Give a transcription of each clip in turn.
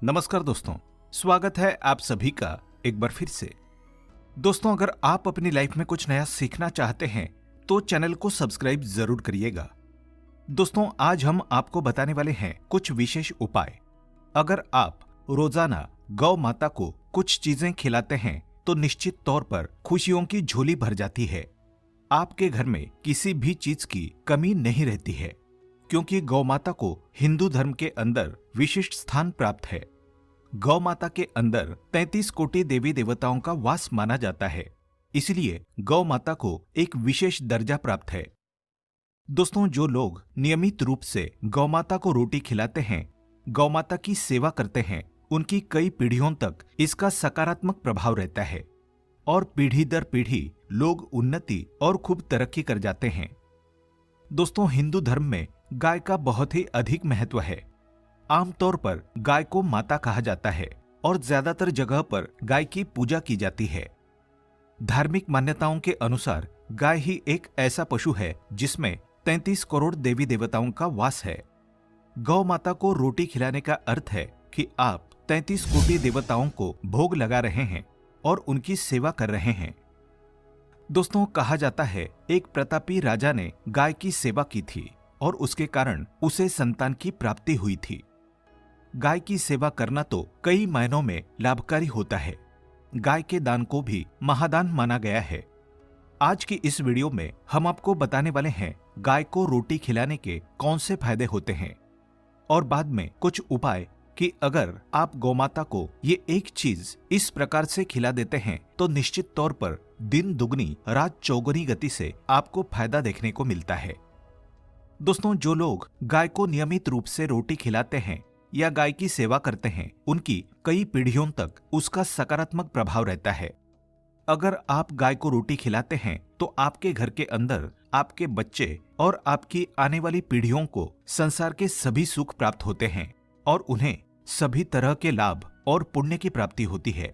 नमस्कार दोस्तों, स्वागत है आप सभी का एक बार फिर से। दोस्तों, अगर आप अपनी लाइफ में कुछ नया सीखना चाहते हैं तो चैनल को सब्सक्राइब जरूर करिएगा। दोस्तों, आज हम आपको बताने वाले हैं कुछ विशेष उपाय। अगर आप रोजाना गौ माता को कुछ चीजें खिलाते हैं तो निश्चित तौर पर खुशियों की झोली भर जाती है। आपके घर में किसी भी चीज की कमी नहीं रहती है, क्योंकि गौ माता को हिंदू धर्म के अंदर विशिष्ट स्थान प्राप्त है। गौ माता के अंदर 33 कोटि देवी देवताओं का वास माना जाता है, इसलिए गौ माता को एक विशेष दर्जा प्राप्त है। दोस्तों, जो लोग नियमित रूप से गौ माता को रोटी खिलाते हैं, गौ माता की सेवा करते हैं, उनकी कई पीढ़ियों तक इसका सकारात्मक प्रभाव रहता है और पीढ़ी दर पीढ़ी लोग उन्नति और खूब तरक्की कर जाते हैं। दोस्तों, हिंदू धर्म में गाय का बहुत ही अधिक महत्व है। आमतौर पर गाय को माता कहा जाता है और ज्यादातर जगह पर गाय की पूजा की जाती है। धार्मिक मान्यताओं के अनुसार गाय ही एक ऐसा पशु है जिसमें 33 करोड़ देवी देवताओं का वास है। गौ माता को रोटी खिलाने का अर्थ है कि आप 33 कोटि देवताओं को भोग लगा रहे हैं और उनकी सेवा कर रहे हैं। दोस्तों, कहा जाता है एक प्रतापी राजा ने गाय की सेवा की थी और उसके कारण उसे संतान की प्राप्ति हुई थी। गाय की सेवा करना तो कई मायनों में लाभकारी होता है। गाय के दान को भी महादान माना गया है। आज की इस वीडियो में हम आपको बताने वाले हैं गाय को रोटी खिलाने के कौन से फायदे होते हैं और बाद में कुछ उपाय कि अगर आप गौमाता को ये एक चीज इस प्रकार से खिला देते हैं तो निश्चित तौर पर दिन दुगनी रात चौगुनी गति से आपको फायदा देखने को मिलता है। दोस्तों, जो लोग गाय को नियमित रूप से रोटी खिलाते हैं या गाय की सेवा करते हैं, उनकी कई पीढ़ियों तक उसका सकारात्मक प्रभाव रहता है। अगर आप गाय को रोटी खिलाते हैं तो आपके घर के अंदर आपके बच्चे और आपकी आने वाली पीढ़ियों को संसार के सभी सुख प्राप्त होते हैं और उन्हें सभी तरह के लाभ और पुण्य की प्राप्ति होती है।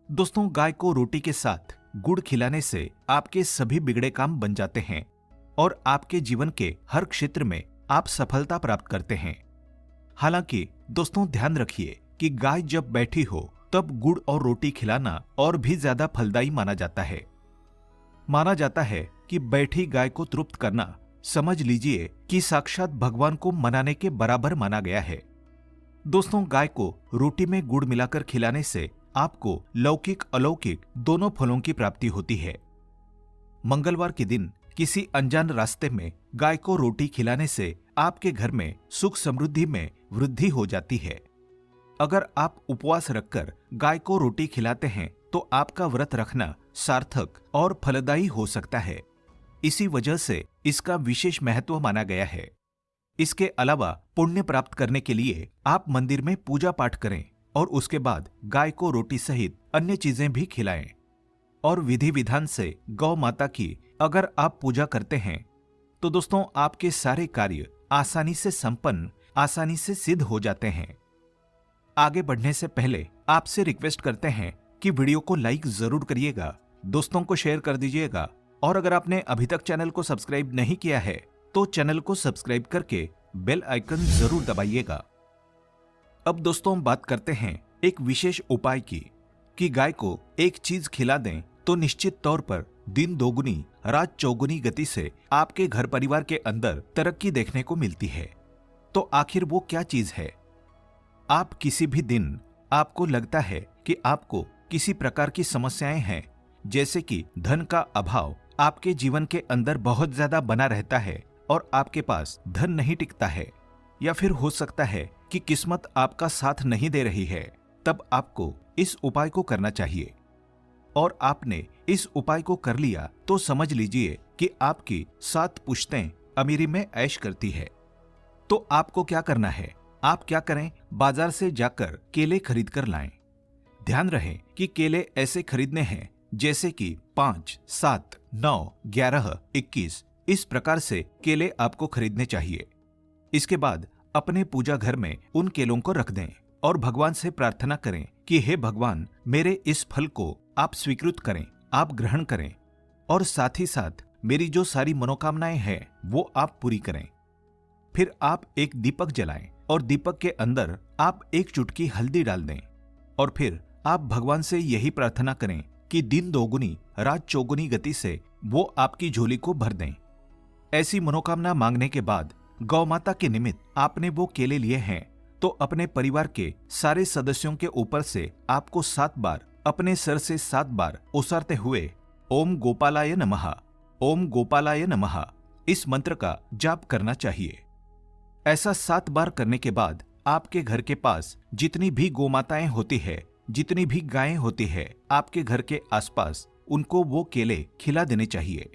दोस्तों, गाय को रोटी के साथ गुड़ खिलाने से आपके सभी बिगड़े काम बन जाते हैं और आपके जीवन के हर क्षेत्र में आप सफलता प्राप्त करते हैं। हालांकि दोस्तों, ध्यान रखिए कि गाय जब बैठी हो तब गुड़ और रोटी खिलाना और भी ज्यादा फलदायी माना जाता है। माना जाता है कि बैठी गाय को तृप्त करना समझ लीजिए कि साक्षात भगवान को मनाने के बराबर माना गया है। दोस्तों, गाय को रोटी में गुड़ मिलाकर खिलाने से आपको लौकिक अलौकिक दोनों फलों की प्राप्ति होती है। मंगलवार के दिन किसी अनजान रास्ते में गाय को रोटी खिलाने से आपके घर में सुख समृद्धि में वृद्धि हो जाती है। अगर आप उपवास रखकर गाय को रोटी खिलाते हैं तो आपका व्रत रखना सार्थक और फलदायी हो सकता है। इसी वजह से इसका विशेष महत्व माना गया है। इसके अलावा पुण्य प्राप्त करने के लिए आप मंदिर में पूजा पाठ करें और उसके बाद गाय को रोटी सहित अन्य चीजें भी खिलाएं। और विधि विधान से गौ माता की अगर आप पूजा करते हैं तो दोस्तों, आपके सारे कार्य आसानी से संपन्न, आसानी से सिद्ध हो जाते हैं। आगे बढ़ने से पहले आपसे रिक्वेस्ट करते हैं कि वीडियो को लाइक जरूर करिएगा, दोस्तों को शेयर कर दीजिएगा और अगर आपने अभी तक चैनल को सब्सक्राइब नहीं किया है तो चैनल को सब्सक्राइब करके बेल आइकन जरूर दबाइएगा। अब दोस्तों, बात करते हैं एक विशेष उपाय की कि गाय को एक चीज खिला दें तो निश्चित तौर पर दिन दोगुनी रात चौगुनी गति से आपके घर परिवार के अंदर तरक्की देखने को मिलती है। तो आखिर वो क्या चीज है? आप किसी भी दिन आपको लगता है कि आपको किसी प्रकार की समस्याएं हैं, जैसे कि धन का अभाव आपके जीवन के अंदर बहुत ज्यादा बना रहता है और आपके पास धन नहीं टिकता है, या फिर हो सकता है कि किस्मत आपका साथ नहीं दे रही है, तब आपको इस उपाय को करना चाहिए। और आपने इस उपाय को कर लिया तो समझ लीजिए कि आपकी 7 पुश्तें अमीरी में ऐश करती है। तो आपको क्या करना है? आप क्या करें, बाजार से जाकर केले खरीद कर लाएं। ध्यान रहे कि केले ऐसे खरीदने हैं जैसे कि 5, 7, 9, 11, 21 इस प्रकार से केले आपको खरीदने चाहिए। इसके बाद अपने पूजा घर में उन केलों को रख दें और भगवान से प्रार्थना करें कि हे भगवान, मेरे इस फल को आप स्वीकृत करें, आप ग्रहण करें और साथ ही साथ मेरी जो सारी मनोकामनाएं हैं वो आप पूरी करें। फिर आप एक दीपक जलाएं और दीपक के अंदर आप एक चुटकी हल्दी डाल दें और फिर आप भगवान से यही प्रार्थना करें कि दिन दोगुनी रात चौगुनी गति से वो आपकी झोली को भर दें। ऐसी मनोकामना मांगने के बाद गौ माता के निमित्त आपने वो केले लिए हैं तो अपने परिवार के सारे सदस्यों के ऊपर से आपको 7 बार अपने सर से 7 बार ओसारते हुए ओम गोपालाय नमः, ओम गोपालाय नमः इस मंत्र का जाप करना चाहिए। ऐसा 7 बार करने के बाद आपके घर के पास जितनी भी गोमाताएं होती है, जितनी भी गायें होती है आपके घर के आसपास, उनको वो केले खिला देने चाहिए।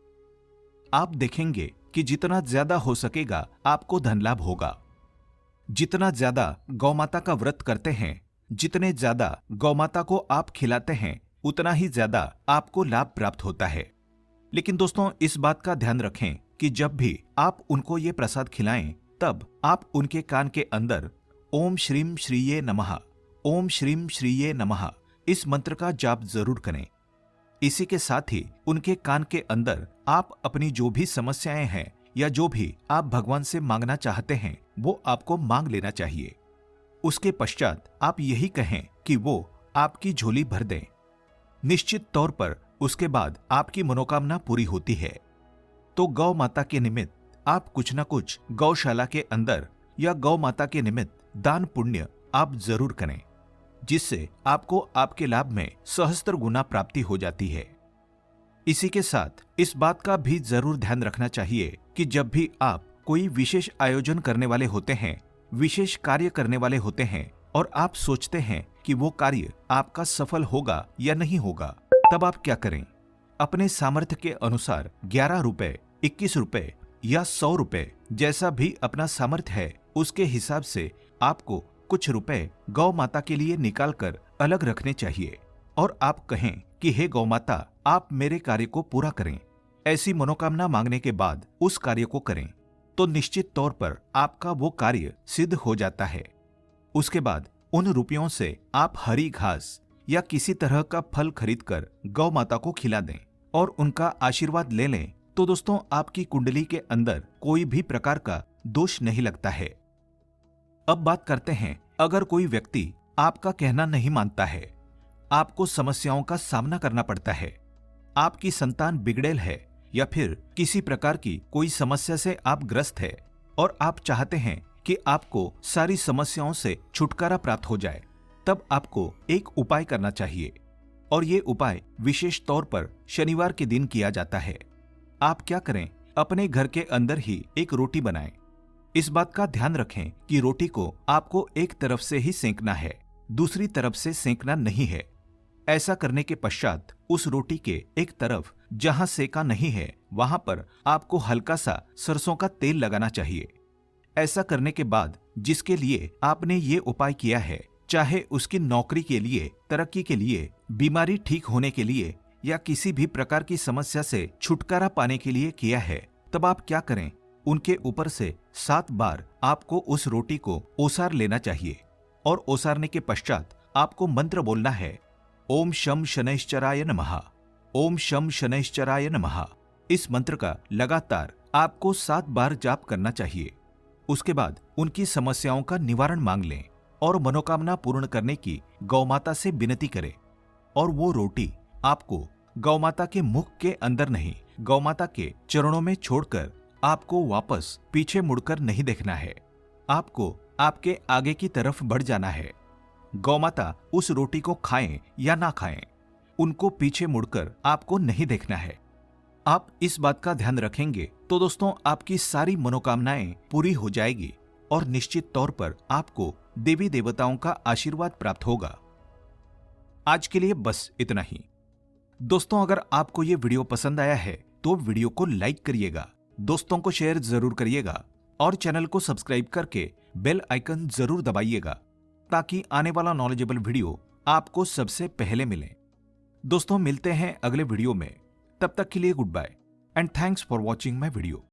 आप देखेंगे कि जितना ज्यादा हो सकेगा आपको धन लाभ होगा। जितना ज्यादा गौमाता का व्रत करते हैं, जितने ज्यादा गौमाता को आप खिलाते हैं, उतना ही ज्यादा आपको लाभ प्राप्त होता है। लेकिन दोस्तों, इस बात का ध्यान रखें कि जब भी आप उनको ये प्रसाद खिलाएं, तब आप उनके कान के अंदर ओम श्रीम श्रीये नमः, ओम श्रीम श्रीये नमः इस मंत्र का जाप जरूर करें। इसी के साथ ही उनके कान के अंदर आप अपनी जो भी समस्याएं हैं या जो भी आप भगवान से मांगना चाहते हैं वो आपको मांग लेना चाहिए। उसके पश्चात आप यही कहें कि वो आपकी झोली भर दें। निश्चित तौर पर उसके बाद आपकी मनोकामना पूरी होती है। तो गौ माता के निमित्त आप कुछ न कुछ गौशाला के अंदर या गौ माता के निमित्त दान पुण्य आप जरूर करें, जिससे आपको आपके लाभ में सहस्त्र गुना प्राप्ति हो जाती है। इसी के साथ इस बात का भी जरूर ध्यान रखना चाहिए कि जब भी आप कोई विशेष आयोजन करने वाले होते हैं, विशेष कार्य करने वाले होते हैं और आप सोचते हैं कि वो कार्य आपका सफल होगा या नहीं होगा, तब आप क्या करें? अपने सामर्थ्य के अनुसार 11 रुपए, 21 रुपए या 100 रुपए, जैसा भी अपना सामर्थ्य है उसके हिसाब से आपको कुछ रुपए गौ माता के लिए निकालकर अलग रखने चाहिए और आप कहें कि हे गौ माता, आप मेरे कार्य को पूरा करें। ऐसी मनोकामना मांगने के बाद उस कार्य को करें तो निश्चित तौर पर आपका वो कार्य सिद्ध हो जाता है। उसके बाद उन रुपयों से आप हरी घास या किसी तरह का फल खरीदकर गौ माता को खिला दें और उनका आशीर्वाद ले लें तो दोस्तों, आपकी कुंडली के अंदर कोई भी प्रकार का दोष नहीं लगता है। अब बात करते हैं, अगर कोई व्यक्ति आपका कहना नहीं मानता है, आपको समस्याओं का सामना करना पड़ता है, आपकी संतान बिगड़ेल है या फिर किसी प्रकार की कोई समस्या से आप ग्रस्त है और आप चाहते हैं कि आपको सारी समस्याओं से छुटकारा प्राप्त हो जाए, तब आपको एक उपाय करना चाहिए और ये उपाय विशेष तौर पर शनिवार के दिन किया जाता है। आप क्या करें, अपने घर के अंदर ही एक रोटी बनाएं। इस बात का ध्यान रखें कि रोटी को आपको एक तरफ से ही सेंकना है, दूसरी तरफ से सेंकना नहीं है। ऐसा करने के पश्चात उस रोटी के एक तरफ जहां सेका नहीं है वहां पर आपको हल्का सा सरसों का तेल लगाना चाहिए। ऐसा करने के बाद जिसके लिए आपने ये उपाय किया है, चाहे उसकी नौकरी के लिए, तरक्की के लिए, बीमारी ठीक होने के लिए या किसी भी प्रकार की समस्या से छुटकारा पाने के लिए किया है, तब आप क्या करें, उनके ऊपर से 7 बार आपको उस रोटी को ओसार लेना चाहिए और ओसारने के पश्चात आपको मंत्र बोलना है, ओम शम शनैश्चराय नमः, ओम शम शनैश्चराय नमः। इस मंत्र का लगातार आपको 7 बार जाप करना चाहिए। उसके बाद उनकी समस्याओं का निवारण मांग लें और मनोकामना पूर्ण करने की गौमाता से विनती करें और वो रोटी आपको गौमाता के मुख के अंदर नहीं, गौमाता के चरणों में छोड़कर आपको वापस पीछे मुड़कर नहीं देखना है। आपको आपके आगे की तरफ बढ़ जाना है। गौमाता उस रोटी को खाएं या ना खाएं, उनको पीछे मुड़कर आपको नहीं देखना है। आप इस बात का ध्यान रखेंगे तो दोस्तों, आपकी सारी मनोकामनाएं पूरी हो जाएगी और निश्चित तौर पर आपको देवी देवताओं का आशीर्वाद प्राप्त होगा। आज के लिए बस इतना ही। दोस्तों, अगर आपको ये वीडियो पसंद आया है तो वीडियो को लाइक करिएगा, दोस्तों को शेयर जरूर करिएगा और चैनल को सब्सक्राइब करके बेल आइकन जरूर दबाइएगा ताकि आने वाला नॉलेजेबल वीडियो आपको सबसे पहले मिले। दोस्तों, मिलते हैं अगले वीडियो में। तब तक के लिए goodbye and thanks for watching my video.